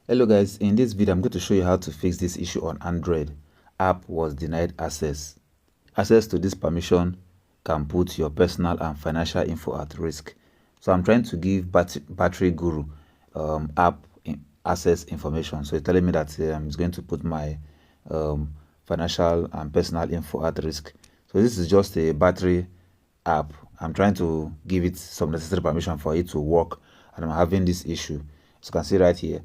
Hello guys, in this video I'm going to show you how to fix this issue on Android. App was denied access. Access to this permission can put your personal and financial info at risk. So I'm trying to give Battery Guru app access information. So it's telling me that it's going to put my financial and personal info at risk. So this is just a battery app. I'm trying to give it some necessary permission for it to work, and I'm having this issue. As you can see right here,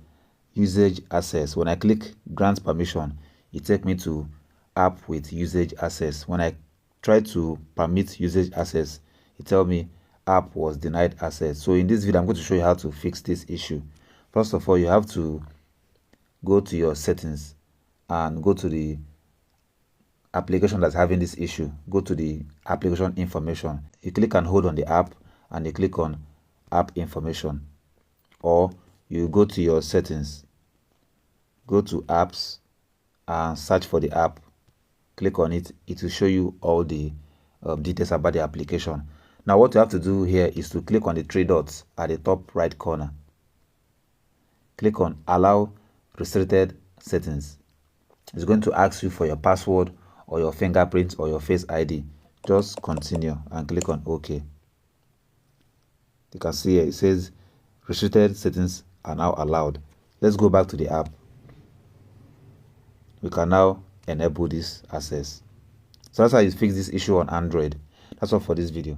usage access. When I click grant permission, it takes me to app with usage access. When I try to permit usage access, it tells me app was denied access. So in this video I'm going to show you how to fix this issue. First of all, you have to go to your settings and go to the application that's having this issue. Go to the application information. You click and hold on the app and you click on app information, or you go to your settings, go to apps and search for the app. Click on it. It will show you all the details about the application. Now what you have to do here is to click on the three dots at the top right corner. Click on allow restricted settings. It's going to ask you for your password or your fingerprint or your face ID. Just continue and click on OK. You can see here it says restricted settings are now allowed. Let's go back to the app. We can now enable this access. So that's how you fix this issue on Android. That's all for this video.